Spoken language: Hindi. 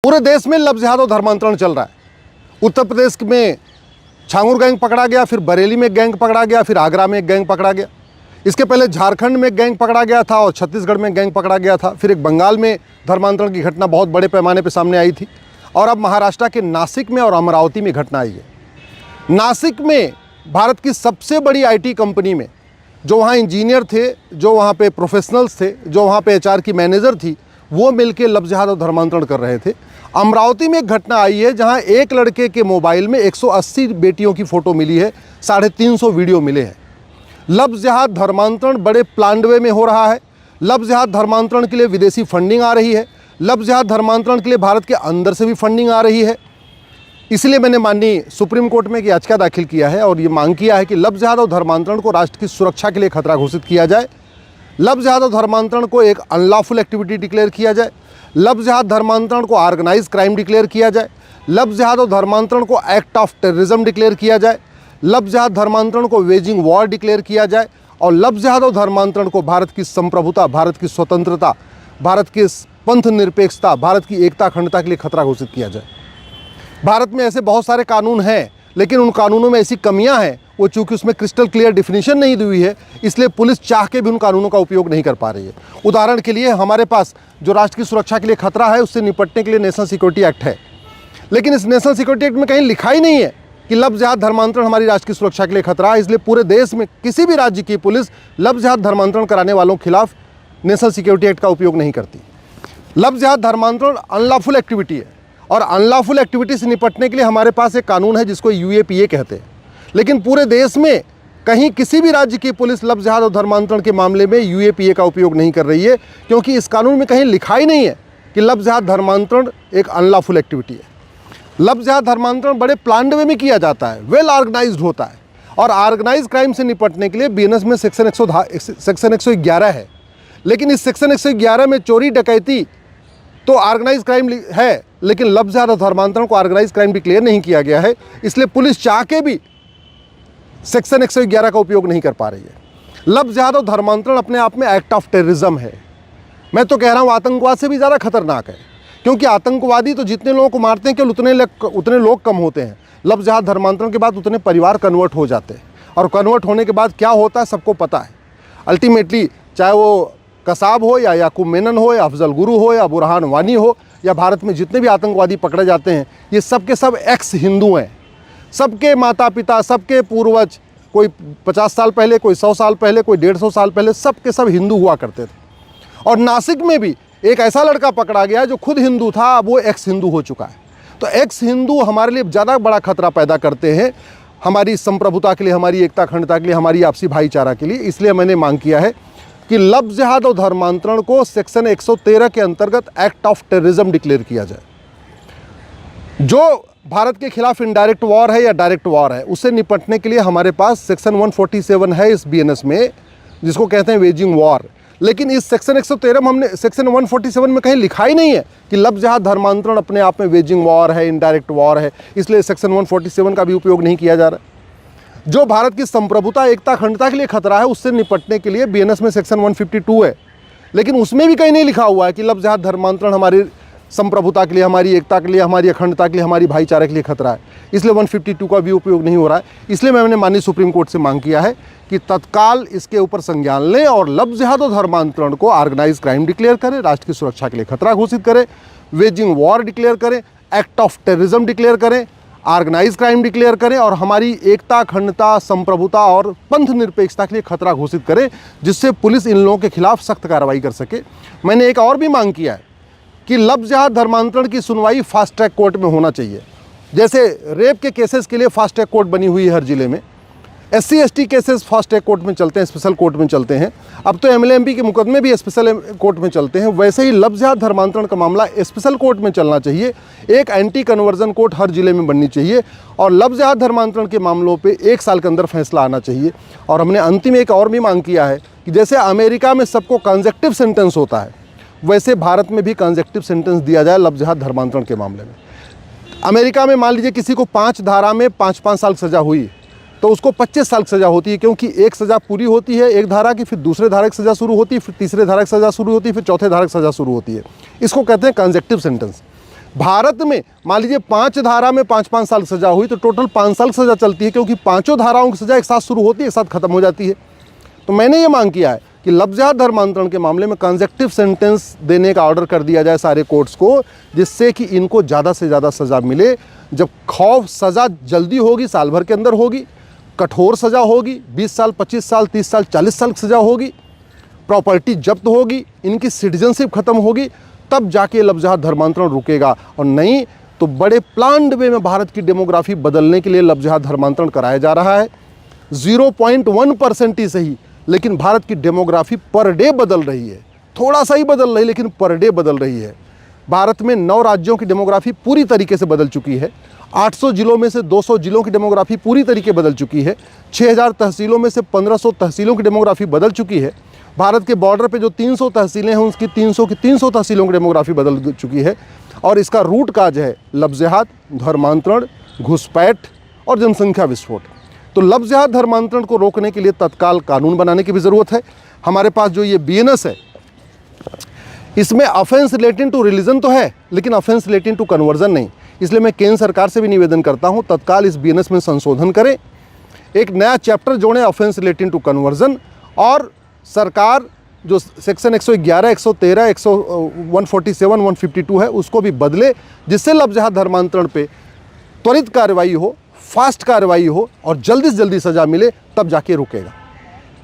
पूरे देश में लव जिहाद और धर्मांतरण चल रहा है। उत्तर प्रदेश में छांगुर गैंग पकड़ा गया, फिर बरेली में गैंग पकड़ा गया, फिर आगरा में एक गैंग पकड़ा गया। इसके पहले झारखंड में गैंग पकड़ा गया था और छत्तीसगढ़ में गैंग पकड़ा गया था। फिर एक बंगाल में धर्मांतरण की घटना बहुत बड़े पैमाने पर सामने आई थी और अब महाराष्ट्र के नासिक में और अमरावती में घटना आई है। नासिक में भारत की सबसे बड़ी आईटी कंपनी में जो वहाँ इंजीनियर थे, जो वहाँ पे प्रोफेशनल्स थे, जो वहाँ पे एचआर की मैनेजर थी, वो मिलके लव जिहाद और धर्मांतरण कर रहे थे। अमरावती में एक घटना आई है जहाँ एक लड़के के मोबाइल में 180 बेटियों की फ़ोटो मिली है, 350 वीडियो मिले हैं। लव जिहाद धर्मांतरण बड़े प्लान्ड वे में हो रहा है। लव जिहाद धर्मांतरण के लिए विदेशी फंडिंग आ रही है। लव जिहाद धर्मांतरण के लिए भारत के अंदर से भी फंडिंग आ रही है। इसलिए मैंने माननीय सुप्रीम कोर्ट में एक याचिका दाखिल किया है और ये मांग किया है कि लव जिहाद और धर्मांतरण को राष्ट्र की सुरक्षा के लिए खतरा घोषित किया जाए। लव जिहाद और धर्मांतरण को एक अनलॉफुल एक्टिविटी डिक्लेयर किया जाए। लव जिहाद धर्मांतरण को ऑर्गेनाइज क्राइम डिक्लेयर किया जाए। लव जिहाद और धर्मांतरण को एक्ट ऑफ टेररिज्म डिक्लेयर किया जाए। लव जिहाद धर्मांतरण को वेजिंग वॉर डिक्लेयर किया जाए और लव जिहाद और धर्मांतरण को भारत की संप्रभुता, भारत की स्वतंत्रता, भारत की पंथ निरपेक्षता, भारत की एकता अखंडता के लिए खतरा घोषित किया जाए। भारत में ऐसे बहुत सारे कानून हैं, लेकिन उन कानूनों में ऐसी कमियां हैं, वो चूंकि उसमें क्रिस्टल क्लियर डिफिनीशन नहीं दी हुई है, इसलिए पुलिस चाह के भी उन कानूनों का उपयोग नहीं कर पा रही है। उदाहरण के लिए हमारे पास जो राष्ट्र की सुरक्षा के लिए खतरा है, उससे निपटने के लिए नेशनल सिक्योरिटी एक्ट है, लेकिन इस नेशनल सिक्योरिटी एक्ट में कहीं लिखा ही नहीं है कि लव जिहाद धर्मांतरण हमारी राष्ट्र की सुरक्षा के लिए खतरा है। इसलिए पूरे देश में किसी भी राज्य की पुलिस लव जिहाद धर्मांतरण कराने वालों के खिलाफ नेशनल सिक्योरिटी एक्ट का उपयोग नहीं करती। लव जिहाद धर्मांतरण अनलॉफुल एक्टिविटी है और अनलॉफुल एक्टिविटी से निपटने के लिए हमारे पास एक कानून है जिसको यूएपीए कहते हैं, लेकिन पूरे देश में कहीं किसी भी राज्य की पुलिस लव जिहाद और धर्मांतरण के मामले में यूएपीए का उपयोग नहीं कर रही है, क्योंकि इस कानून में कहीं लिखा ही नहीं है कि लव जिहाद धर्मांतरण एक अनलॉफुल एक्टिविटी है। लव जिहाद धर्मांतरण बड़े प्लान्ड वे में किया जाता है, वेल ऑर्गेनाइज्ड होता है और ऑर्गेनाइज क्राइम से निपटने के लिए बीएनएस में सेक्शन 111 है, लेकिन इस सेक्शन 111 में चोरी डकैती तो ऑर्गेनाइज क्राइम है, लेकिन लव जिहाद और धर्मांतरण को ऑर्गेनाइज क्राइम डिक्लेयर नहीं किया गया है। इसलिए पुलिस चाह के भी सेक्शन 111 का उपयोग नहीं कर पा रही है। लव जिहाद और धर्मांतरण अपने आप में एक्ट ऑफ टेररिज्म है। मैं तो कह रहा हूँ आतंकवाद से भी ज़्यादा खतरनाक है, क्योंकि आतंकवादी तो जितने लोगों को मारते हैं केवल उतने लोग कम होते हैं। लव जिहाद धर्मांतरण के बाद उतने परिवार कन्वर्ट हो जाते हैं और कन्वर्ट होने के बाद क्या होता है सबको पता है। अल्टीमेटली चाहे वो कसाब हो या याकूब मेनन हो या अफजल गुरु हो या बुरहान वानी हो या भारत में जितने भी आतंकवादी पकड़े जाते हैं, ये सब के सब एक्स हिंदू हैं। सबके माता पिता, सबके पूर्वज, कोई 50 साल पहले, कोई 100 साल पहले, कोई 150 साल पहले, सब के सब हिंदू हुआ करते थे। और नासिक में भी एक ऐसा लड़का पकड़ा गया जो खुद हिंदू था, अब वो एक्स हिंदू हो चुका है। तो एक्स हिंदू हमारे लिए ज़्यादा बड़ा खतरा पैदा करते हैं, हमारी संप्रभुता के लिए, हमारी एकता अखंडता के लिए, हमारी आपसी भाईचारा के लिए। इसलिए मैंने मांग किया है कि लव जिहाद और धर्मांतरण को सेक्शन 113 के अंतर्गत एक्ट ऑफ टेररिज्म डिक्लेयर किया जाए। जो भारत के खिलाफ इनडायरेक्ट वॉर है या डायरेक्ट वॉर है, उससे निपटने के लिए हमारे पास सेक्शन 147 है इस बीएनएस में, जिसको कहते हैं वेजिंग वॉर। लेकिन इस सेक्शन 113 में हमने सेक्शन 147 में कहीं लिखा ही नहीं है कि लव जिहाद धर्मांतरण अपने आप में वेजिंग वॉर है, इनडायरेक्ट वॉर है, इसलिए सेक्शन 147 का भी उपयोग नहीं किया जा रहा। जो भारत की संप्रभुता, एकता अखंडता के लिए खतरा है, उससे निपटने के लिए बीएनएस में सेक्शन 152 है, लेकिन उसमें भी कहीं नहीं लिखा हुआ है कि लव जिहाद धर्मांतरण हमारी संप्रभुता के लिए, हमारी एकता के लिए, हमारी अखंडता के लिए, हमारी भाईचारे के लिए खतरा है। इसलिए 152 का भी उपयोग नहीं हो रहा है। इसलिए मैंने माननीय सुप्रीम कोर्ट से मांग किया है कि तत्काल इसके ऊपर संज्ञान लें और लव जिहाद और धर्मांतरण को ऑर्गेनाइज क्राइम डिक्लेयर करें, राष्ट्र की सुरक्षा के लिए खतरा घोषित करें, वेजिंग वॉर डिक्लेयर करें, एक्ट ऑफ टेररिज्म डिक्लेयर करें, ऑर्गेनाइज क्राइम डिक्लेयर करें और हमारी एकता, अखंडता, संप्रभुता और पंथ निरपेक्षता के लिए खतरा घोषित करें, जिससे पुलिस इन लोगों के खिलाफ सख्त कार्रवाई कर सके। मैंने एक और भी मांग किया है कि लव जिहाद धर्मांतरण की सुनवाई फास्ट ट्रैक कोर्ट में होना चाहिए। जैसे रेप के केसेस के लिए फास्ट ट्रैक कोर्ट बनी हुई है हर जिले में, SC ST cases fast track court में चलते हैं, स्पेशल कोर्ट में चलते हैं। अब तो MLA MP के मुकदमे भी स्पेशल कोर्ट में चलते हैं। वैसे ही लव जिहाद धर्मांतरण का मामला स्पेशल कोर्ट में चलना चाहिए। एक एंटी कन्वर्जन कोर्ट हर जिले में बननी चाहिए और लव जिहाद धर्मांतरण के मामलों पे 1 साल के अंदर फैसला आना चाहिए। और हमने अंतिम एक और भी मांग किया है कि जैसे अमेरिका में सबको कंसेक्टिव सेंटेंस होता है, वैसे भारत में भी कंसेक्टिव सेंटेंस दिया जाए लव जिहाद धर्मांतरण के मामले में। अमेरिका में मान लीजिए किसी को 5 धारा में 5-5 साल सज़ा हुई, तो उसको 25 साल की सज़ा होती है, क्योंकि एक सज़ा पूरी होती है एक धारा की, फिर दूसरे धारा की सज़ा शुरू होती है, फिर तीसरे धारा की सज़ा शुरू होती है, फिर चौथे धारा की सज़ा शुरू होती है। इसको कहते हैं कंसेक्टिव सेंटेंस। भारत में मान लीजिए 5 धारा में 5-5 साल सज़ा हुई तो टोटल 5 साल सज़ा चलती है, क्योंकि पाँचों धाराओं की सज़ा एक साथ शुरू होती है, एक साथ खत्म हो जाती है। तो मैंने ये मांग किया है कि लफ्ज़ जिहाद धर्मांतरण के मामले में कंसेक्टिव सेंटेंस देने का ऑर्डर कर दिया जाए सारे कोर्ट्स को, जिससे कि इनको ज़्यादा से ज़्यादा सज़ा मिले। जब खौफ सज़ा जल्दी होगी, साल भर के अंदर होगी, कठोर सज़ा होगी, 20 साल 25 साल 30 साल 40 साल की सज़ा होगी, प्रॉपर्टी जब्त होगी, इनकी सिटीजनशिप खत्म होगी, तब जाके लफ्ज़ जिहाद धर्मांतरण रुकेगा। और नहीं तो बड़े प्लान्ड वे में भारत की डेमोग्राफी बदलने के लिए लफ्ज़ जिहाद धर्मांतरण कराया जा रहा है। 0.1% ही सही, लेकिन भारत की डेमोग्राफी पर डे बदल रही है। थोड़ा सा ही बदल रही, लेकिन पर डे बदल रही है। भारत में 9 राज्यों की डेमोग्राफी पूरी तरीके से बदल चुकी है। 800 जिलों में से 200 जिलों की डेमोग्राफी पूरी तरीके बदल चुकी है। 6000 तहसीलों में से 1500 तहसीलों की डेमोग्राफी बदल चुकी है। भारत के बॉर्डर पे जो 300 तहसीलें हैं, उसकी 300 की 300 तहसीलों की डेमोग्राफी बदल चुकी है। और इसका रूट काज है लफ्ज़ जिहाद, धर्मांतरण, घुसपैठ और जनसंख्या विस्फोट। तो लफ्ज़ जिहाद धर्मांतरण को रोकने के लिए तत्काल कानून बनाने की भी ज़रूरत है। हमारे पास जो ये BNS है, इसमें ऑफेंस रिलेटिंग टू रिलीजन तो है, लेकिन ऑफेंस रिलेटिंग टू कन्वर्जन नहीं। इसलिए मैं केंद्र सरकार से भी निवेदन करता हूँ, तत्काल इस BNS में संशोधन करें, एक नया चैप्टर जोड़ें ऑफेंस रिलेटिंग टू कन्वर्जन, और सरकार जो सेक्शन 111, 113, 147, 152 है उसको भी बदले, जिससे लफ्ज़ जिहाद धर्मांतरण पे त्वरित कार्रवाई हो, फास्ट कार्रवाई हो और जल्दी से जल्दी सज़ा मिले, तब जाके रुकेगा।